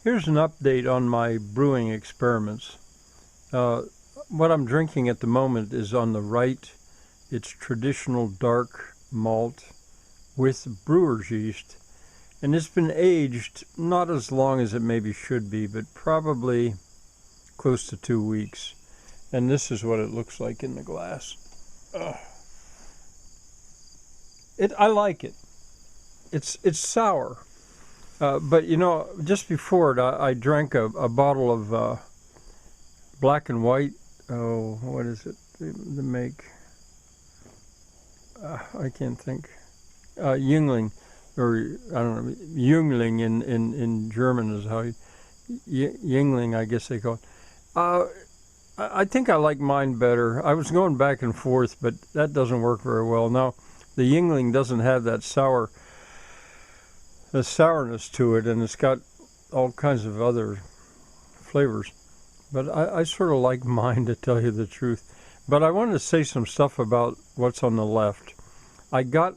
Here's an update on my brewing experiments. What I'm drinking at the moment is on the right. It's traditional dark malt with brewer's yeast. And it's been aged not as long as it maybe should be, but probably close to 2 weeks. And this is what it looks like in the glass. I like it. It's sour. But you know, just before it, I drank a bottle of black and white. Oh, what is it? The make? I can't think. Jüngling, or I don't know. Jüngling in German is how Jüngling, I guess they call it. I think I like mine better. I was going back and forth, but that doesn't work very well. Now, the Jüngling doesn't have that sourness to it, and it's got all kinds of other flavors. But I sort of like mine, to tell you the truth. But I wanted to say some stuff about what's on the left. I got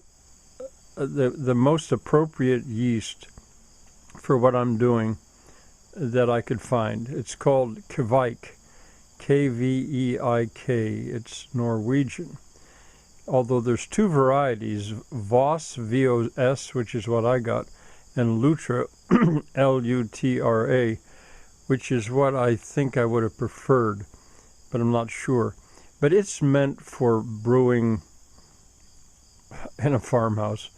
the most appropriate yeast for what I'm doing that I could find. It's called Kveik, K-V-E-I-K. It's Norwegian. Although there's two varieties, Voss, V-O-S, which is what I got, and Lutra, L-U-T-R-A, which is what I think I would have preferred, but I'm not sure. But it's meant for brewing in a farmhouse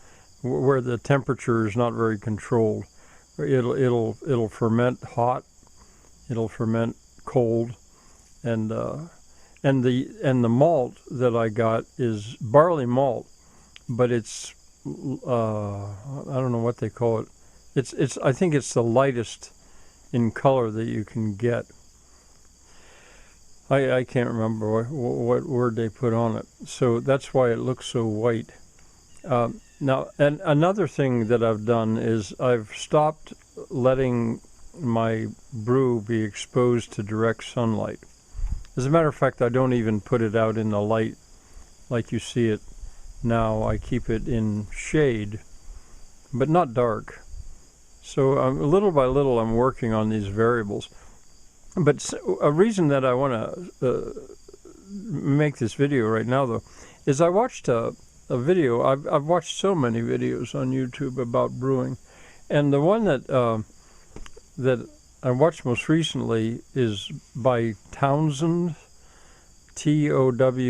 where the temperature is not very controlled. It'll ferment hot, it'll ferment cold, and the malt that I got is barley malt, but it's I don't know what they call it. I think it's the lightest in color that you can get. I can't remember what word they put on it. So that's why it looks so white. Now, and another thing that I've done is I've stopped letting my brew be exposed to direct sunlight. As a matter of fact, I don't even put it out in the light like you see it now. I keep it in shade, but not dark. So little by little, I'm working on these variables. But a reason that I want to make this video right now, though, is I watched a video. I've watched so many videos on YouTube about brewing, and the one that I watched most recently is by Townsend, Townsend.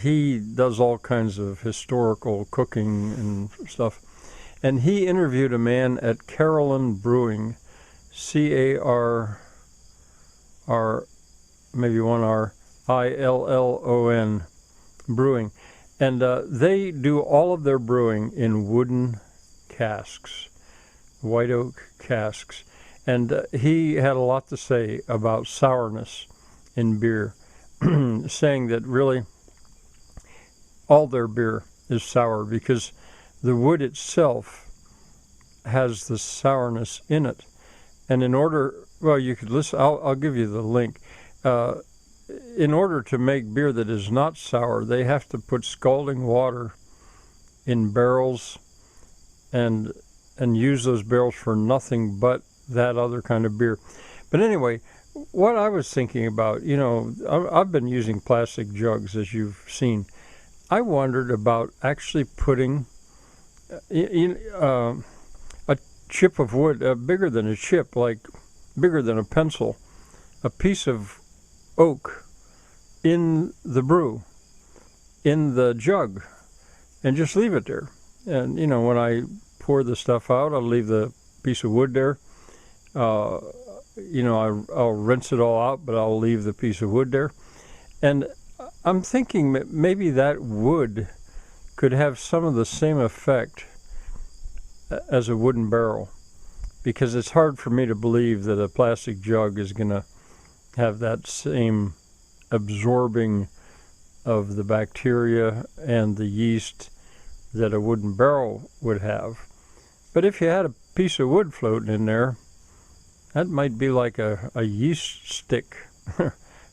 He does all kinds of historical cooking and stuff. And he interviewed a man at Carolyn Brewing, C-A-R-R, maybe one R, I-L-L-O-N, Brewing. And they do all of their brewing in wooden casks, white oak casks. And he had a lot to say about sourness in beer, saying that really all their beer is sour because the wood itself has the sourness in it. And in order, well, you could listen, I'll give you the link. In order to make beer that is not sour, they have to put scalding water in barrels and use those barrels for nothing but that other kind of beer. But anyway, what I was thinking about, you know, I've been using plastic jugs, as you've seen. I wondered about actually putting a chip of wood, bigger than a chip, like bigger than a pencil, a piece of oak in the brew, in the jug, and just leave it there. And, you know, when I pour the stuff out, I'll leave the piece of wood there. You know, I'll rinse it all out, but I'll leave the piece of wood there. And I'm thinking that maybe that wood could have some of the same effect as a wooden barrel, because it's hard for me to believe that a plastic jug is going to have that same absorbing of the bacteria and the yeast that a wooden barrel would have. But if you had a piece of wood floating in there, that might be like a yeast stick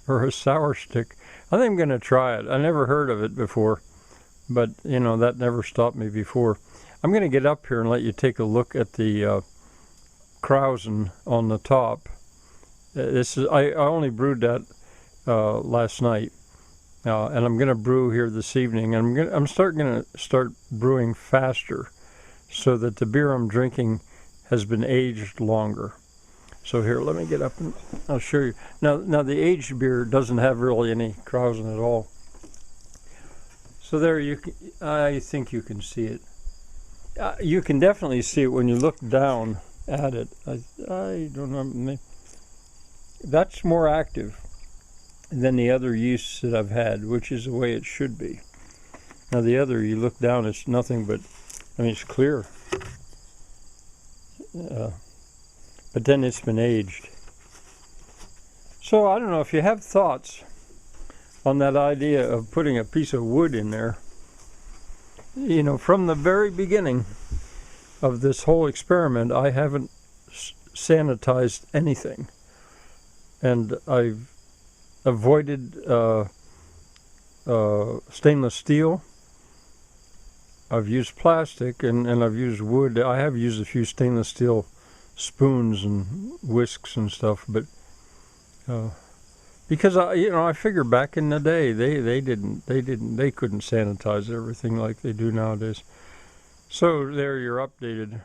or a sour stick. I think I'm going to try it. I never heard of it before, but, you know, that never stopped me before. I'm going to get up here and let you take a look at the krausen on the top. I only brewed that last night, and I'm going to brew here this evening. And I'm going to start brewing faster, so that the beer I'm drinking has been aged longer. So here, let me get up and I'll show you. Now the aged beer doesn't have really any krausen at all. So there, I think you can see it. You can definitely see it when you look down at it. I don't know. That's more active than the other yeasts that I've had, which is the way it should be. Now the other, you look down, it's nothing but, I mean, it's clear. But then it's been aged. So I don't know if you have thoughts on that idea of putting a piece of wood in there. You know, from the very beginning of this whole experiment, I haven't sanitized anything. And I've avoided stainless steel. I've used plastic and I've used wood. I have used a few stainless steel spoons and whisks and stuff, but because I figure back in the day they couldn't sanitize everything like they do nowadays. So there, you're updated.